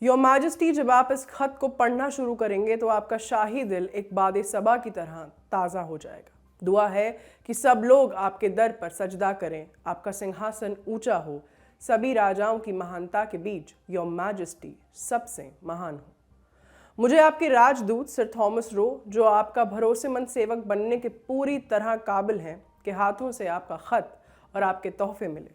Your majesty, जब आप इस खत को पढ़ना शुरू करेंगे तो आपका शाही दिल एक बादे सबा की तरह ताज़ा हो जाएगा। दुआ है कि सब लोग आपके दर पर सजदा करें, आपका सिंहासन ऊंचा हो, सभी राजाओं की महानता के बीच योर मैजेस्टी सबसे महान हो। मुझे आपके राजदूत सर थॉमस रो, जो आपका भरोसेमंद सेवक बनने के पूरी तरह काबिल हैं, के हाथों से आपका खत और आपके तोहफे मिले।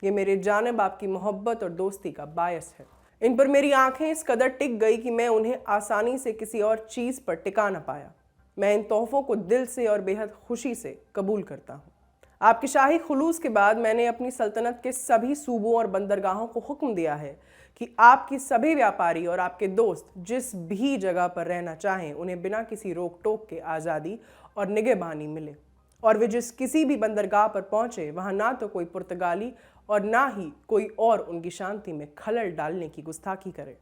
ये मेरे जानिब आपकी मोहब्बत और दोस्ती का बायस है। इन पर मेरी आंखें इस कदर टिक गई कि मैं उन्हें आसानी से किसी और चीज़ पर टिका न पाया। मैं इन तोहफों को दिल से और बेहद खुशी से कबूल करता हूँ। आपके शाही खुलूस के बाद मैंने अपनी सल्तनत के सभी सूबों और बंदरगाहों को हुक्म दिया है कि आपकी सभी व्यापारी और आपके दोस्त जिस भी जगह पर रहना चाहें, उन्हें बिना किसी रोक टोक के आज़ादी और निगहबानी मिले, और वे जिस किसी भी बंदरगाह पर पहुँचे वहाँ ना तो कोई पुर्तगाली और ना ही कोई और उनकी शांति में खलल डालने की गुस्ताखी करे।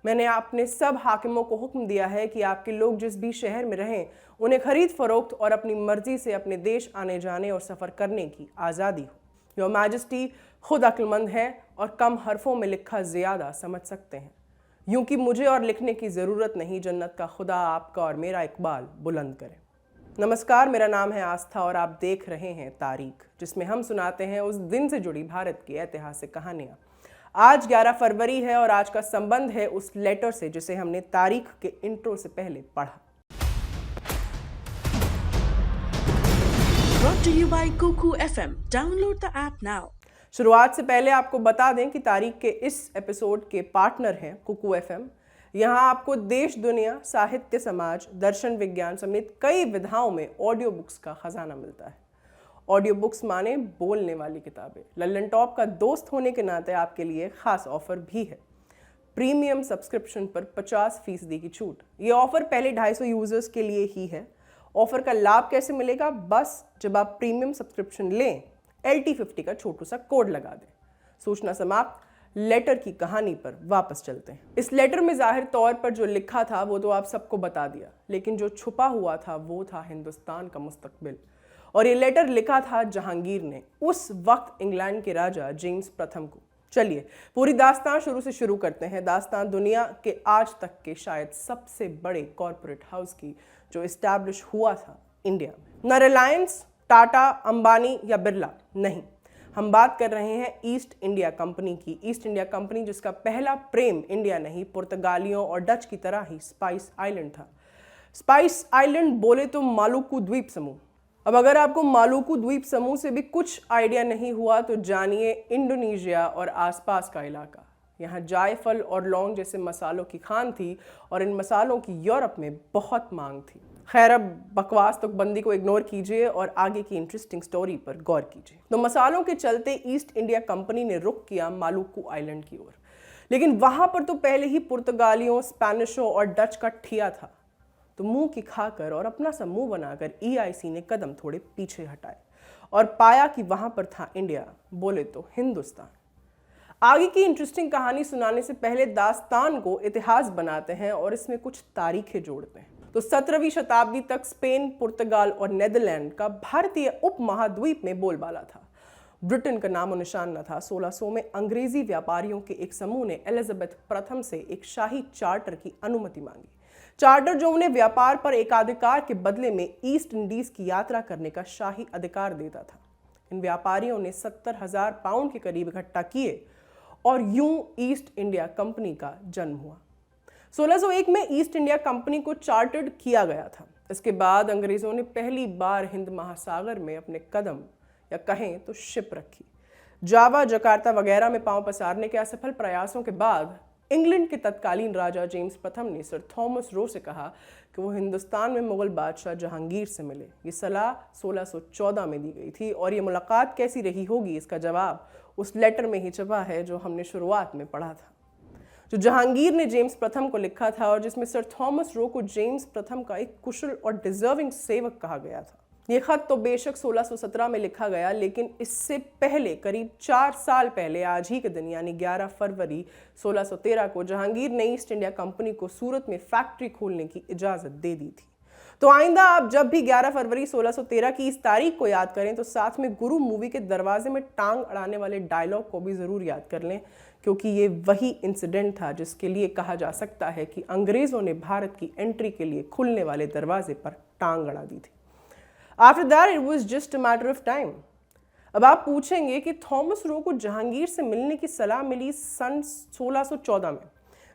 मैंने अपने सब हाकिमों को हुक्म दिया है कि आपके लोग जिस भी शहर में रहें, उन्हें खरीद फरोख्त और अपनी मर्जी से अपने देश आने जाने और सफ़र करने की आज़ादी हो। योर मैजेस्टी खुद अक्लमंद है और कम हरफों में लिखा ज़्यादा समझ सकते हैं, यूं कि मुझे और लिखने की ज़रूरत नहीं। जन्नत का खुदा आपका और मेरा इकबाल बुलंद करे। नमस्कार, मेरा नाम है आस्था और आप देख रहे हैं तारीख, जिसमें हम सुनाते हैं उस दिन से जुड़ी भारत की ऐतिहासिक कहानियाँ। आज 11 फरवरी है और आज का संबंध है उस लेटर से जिसे हमने तारीख के इंट्रो से पहले पढ़ा। Brought to you by Kuku FM. Download the app now. शुरुआत से पहले आपको बता दें कि तारीख के इस एपिसोड के पार्टनर हैं कुकू एफएम। यहाँ आपको देश दुनिया, साहित्य, समाज, दर्शन, विज्ञान समेत कई विधाओं में ऑडियो बुक्स का खजाना मिलता है। ऑडियो बुक्स माने बोलने वाली किताबें। लल्लन टॉप का दोस्त होने के नाते आपके लिए खास ऑफर भी है। प्रीमियम सब्सक्रिप्शन पर 50% की छूट। ये ऑफर पहले 250 यूजर्स के लिए ही है। ऑफर का लाभ कैसे मिलेगा? बस जब आप प्रीमियम सब्सक्रिप्शन लें, LT50 का छोटू सा कोड लगा दें। सूचना समाप्त। लेटर की कहानी पर वापस चलते हैं। इस लेटर में जाहिर तौर पर जो लिखा था वो तो आप सबको बता दिया, लेकिन जो छुपा हुआ था वो था हिंदुस्तान का मुस्तकबिल। और ये लेटर लिखा था जहांगीर ने, उस वक्त इंग्लैंड के राजा जेम्स प्रथम को। चलिए पूरी दास्तान शुरू से शुरू करते हैं। दास्तान दुनिया के आज तक के शायद सबसे बड़े कॉरपोरेट हाउस की, जो इस्टेब्लिश हुआ था इंडिया में। न रिलायंस, टाटा, अंबानी या बिरला, नहीं, हम बात कर रहे हैं ईस्ट इंडिया कंपनी की। ईस्ट इंडिया कंपनी जिसका पहला प्रेम इंडिया नहीं, पुर्तगालियों और डच की तरह ही स्पाइस आइलैंड था। स्पाइस आइलैंड बोले तो मालुकू द्वीप समूह। अब अगर आपको मालुकू द्वीप समूह से भी कुछ आइडिया नहीं हुआ तो जानिए इंडोनेशिया और आसपास का इलाका। यहाँ जायफल और लौंग जैसे मसालों की खान थी और इन मसालों की यूरोप में बहुत मांग थी। खैर, अब बकवास तो बंदी को इग्नोर कीजिए और आगे की इंटरेस्टिंग स्टोरी पर गौर कीजिए। तो मसालों के चलते ईस्ट इंडिया कंपनी ने रुख किया मालुकू आइलैंड की ओर, लेकिन वहां पर तो पहले ही पुर्तगालियों, स्पेनिशों और डच का ठिया था। तो मुंह की खाकर और अपना सा मुंह बनाकर EIC ने कदम थोड़े पीछे हटाए और पाया कि वहां पर था इंडिया, बोले तो हिंदुस्तान। आगे की इंटरेस्टिंग कहानी सुनाने से पहले दास्तान को इतिहास बनाते हैं और इसमें कुछ तारीखें जोड़ते हैं। तो 17वीं शताब्दी तक स्पेन, पुर्तगाल और नेदरलैंड का भारतीय उपमहाद्वीप में बोलबाला था। ब्रिटेन का नामो निशान न था। 1600 में अंग्रेजी व्यापारियों के एक समूह ने एलिजाबेथ प्रथम से एक शाही चार्टर की अनुमति मांगी। चार्टर जो उन्हें व्यापार पर एकाधिकार के बदले में ईस्ट इंडीज की यात्रा करने का शाही अधिकार देता था। इन व्यापारियों ने 70,000 पाउंड के करीब इकट्ठा किए और यूं ईस्ट इंडिया कंपनी का जन्म हुआ। 1601 में ईस्ट इंडिया कंपनी को चार्टर्ड किया गया था। इसके बाद अंग्रेजों ने पहली बार हिंद महासागर में अपने कदम, या कहें तो शिप रखी। जावा, जकार्ता वगैरह में पांव पसारने के असफल प्रयासों के बाद इंग्लैंड के तत्कालीन राजा जेम्स प्रथम ने सर थॉमस रो से कहा कि वो हिंदुस्तान में मुगल बादशाह जहांगीर से मिले। ये सलाह 1614 में दी गई थी और ये मुलाकात कैसी रही होगी, इसका जवाब उस लेटर में ही छपा है जो हमने शुरुआत में पढ़ा था, जो जहांगीर ने जेम्स प्रथम को लिखा था और जिसमें सर थॉमस रो को जेम्स प्रथम का एक कुशल और डिजर्विंग सेवक कहा गया था। ये खत तो बेशक 1617 में लिखा गया, लेकिन इससे पहले करीब 4 साल पहले आज ही के दिन यानी 11 फरवरी 1613 को जहांगीर ने ईस्ट इंडिया कंपनी को सूरत में फैक्ट्री खोलने की इजाज़त दे दी थी। तो आइंदा आप जब भी 11 फरवरी 1613 की इस तारीख को याद करें तो साथ में गुरु मूवी के दरवाजे में टांग अड़ाने वाले डायलॉग को भी ज़रूर याद कर लें, क्योंकि ये वही इंसिडेंट था जिसके लिए कहा जा सकता है कि अंग्रेज़ों ने भारत की एंट्री के लिए खुलने वाले दरवाजे पर टांग अड़ा दी थी। After that it was just a matter of time. अब आप पूछेंगे कि थॉमस रो को जहांगीर से मिलने की सलाह मिली सन 1614 में।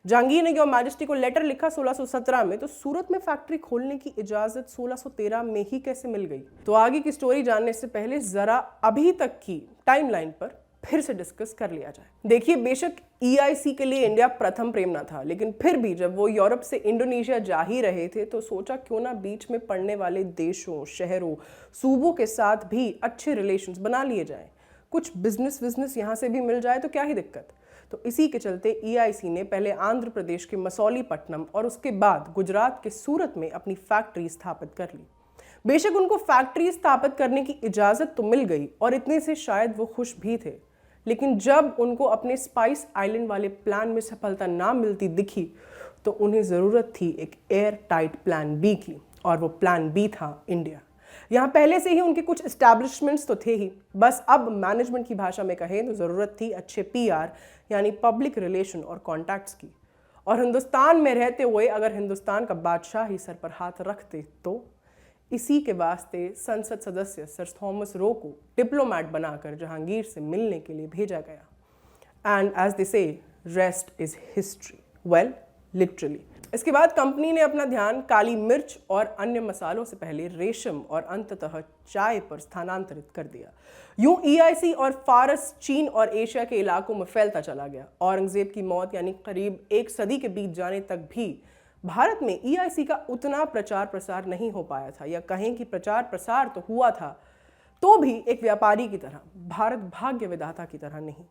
जहांगीर ने योर मैजेस्टी को लेटर लिखा 1617 में, तो सूरत में फैक्ट्री खोलने की इजाजत 1613 में ही कैसे मिल गई? तो आगे की स्टोरी जानने से पहले जरा अभी तक की टाइमलाइन पर फिर से डिस्कस कर लिया जाए। देखिए, बेशक EIC के लिए इंडिया प्रथम प्रेरणा था, लेकिन फिर भी जब वो यूरोप से इंडोनेशिया जा ही रहे थे तो सोचा क्यों ना बीच में पड़ने वाले देशों, शहरों, सूबों के साथ भी अच्छे रिलेशंस बना लिए जाएं। कुछ बिजनेस यहाँ से भी मिल जाए तो क्या ही दिक्कत। तो इसी के चलते EIC ने पहले आंध्र प्रदेश के मसौलीपट्टनम और उसके बाद गुजरात के सूरत में अपनी फैक्ट्री स्थापित कर ली। बेशक उनको फैक्ट्री स्थापित करने की इजाज़त तो मिल गई और इतने से शायद वो खुश भी थे, लेकिन जब उनको अपने स्पाइस आइलैंड वाले प्लान में सफलता ना मिलती दिखी तो उन्हें ज़रूरत थी एक एयर टाइट प्लान बी की, और वो प्लान बी था इंडिया। यहाँ पहले से ही उनके कुछ एस्टैब्लिशमेंट्स तो थे ही, बस अब मैनेजमेंट की भाषा में कहें तो ज़रूरत थी अच्छे PR यानी पब्लिक रिलेशन और कॉन्टैक्ट्स की। और हिंदुस्तान में रहते हुए अगर हिंदुस्तान का बादशाह ही सर पर हाथ रखते तो इसी के वास्ते संसद सदस्य सर थॉमस रो को डिप्लोमैट बनाकर जहांगीर से मिलने के लिए भेजा गया। एंड एज दे से, rest is history. Well, literally. इसके बाद कंपनी ने अपना ध्यान काली मिर्च और अन्य मसालों से पहले रेशम और अंततः चाय पर स्थानांतरित कर दिया। यूं EIC और फारस, चीन और एशिया के इलाकों में फैलता चला गया। औरंगजेब की मौत यानी करीब 1 सदी के बीत जाने तक भी भारत में EIC का उतना प्रचार प्रसार नहीं हो पाया था, या कहें कि प्रचार प्रसार तो हुआ था तो भी एक व्यापारी की तरह, भारत भाग्य विधाता की तरह नहीं।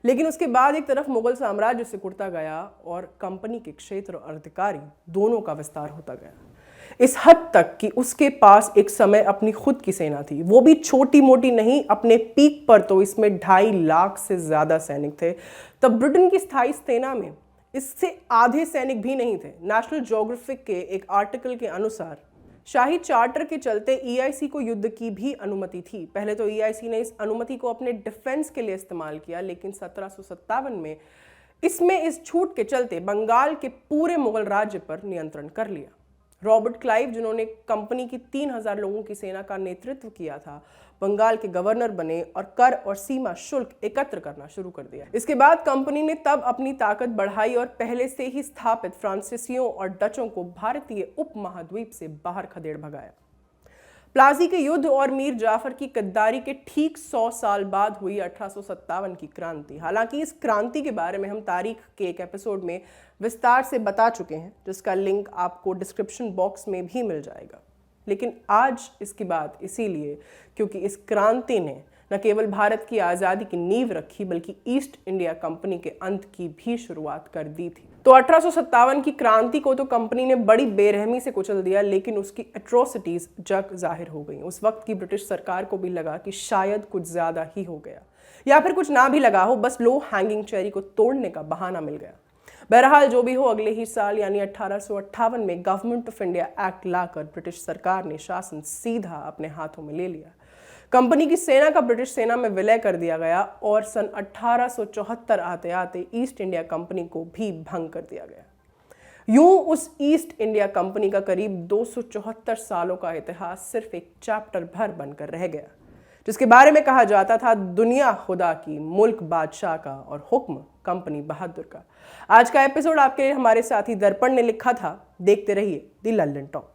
लेकिन उसके बाद एक तरफ मुगल साम्राज्य से कुटता गया और कंपनी के क्षेत्र और अधिकारी दोनों का विस्तार होता गया, इस हद तक कि उसके पास एक समय अपनी खुद की सेना थी, वो भी छोटी मोटी नहीं। अपने पीक पर तो इसमें 2.5 लाख से ज्यादा सैनिक थे। तब ब्रिटेन की स्थायी सेना में इससे आधे सैनिक भी नहीं थे। नेशनल ज्योग्राफिक के एक आर्टिकल के अनुसार शाही चार्टर के चलते EIC को युद्ध की भी अनुमति थी। पहले तो EIC ने इस अनुमति को अपने डिफेंस के लिए इस्तेमाल किया, लेकिन 1757 में इसमें इस छूट के चलते बंगाल के पूरे मुगल राज्य पर नियंत्रण कर लिया। रॉबर्ट क्लाइव, जिन्होंने कंपनी की 3000 लोगों की सेना का नेतृत्व किया था, बंगाल के गवर्नर बने और कर और सीमा शुल्क एकत्र करना शुरू कर दिया। इसके बाद कंपनी ने तब अपनी ताकत बढ़ाई और पहले से ही स्थापित फ्रांसीसियों और डचों को भारतीय उपमहाद्वीप से बाहर खदेड़ भगाया। प्लासी के युद्ध और मीर जाफर की गद्दारी के ठीक 100 साल बाद हुई 1857 की क्रांति। हालांकि इस क्रांति के बारे में हम तारीख के एक एपिसोड में विस्तार से बता चुके हैं, जिसका लिंक आपको डिस्क्रिप्शन बॉक्स में भी मिल जाएगा। लेकिन आज इसकी बात इसीलिए क्योंकि इस क्रांति ने न केवल भारत की आज़ादी की नींव रखी, बल्कि ईस्ट इंडिया कंपनी के अंत की भी शुरुआत कर दी थी। तो 1857 की क्रांति को तो कंपनी ने बड़ी बेरहमी से कुचल दिया, लेकिन उसकी एट्रोसिटीज जग जाहिर हो गई। उस वक्त की ब्रिटिश सरकार को भी लगा कि शायद कुछ ज़्यादा ही हो गया, या फिर कुछ ना भी लगा हो, बस लो हैंगिंग चेरी को तोड़ने का बहाना मिल गया। बहरहाल जो भी हो, अगले ही साल यानी 1858 में government of India act locker British सरकार ने शासन सीधा अपने हाथों में ले लिया। कंपनी की सेना का ब्रिटिश सेना में विलय कर दिया गया और सन 1874 आते आते ईस्ट इंडिया कंपनी को भी भंग कर दिया गया। यूं उस ईस्ट इंडिया कंपनी का करीब 274 सालों का इतिहास सिर्फ एक चैप्टर भर बनकर रह गया, जिसके बारे में कहा जाता था दुनिया खुदा की, मुल्क बादशाह का और हुक्म कंपनी बहादुर का। आज का एपिसोड आपके हमारे साथी दर्पण ने लिखा था। देखते रहिए द लंदन टॉक।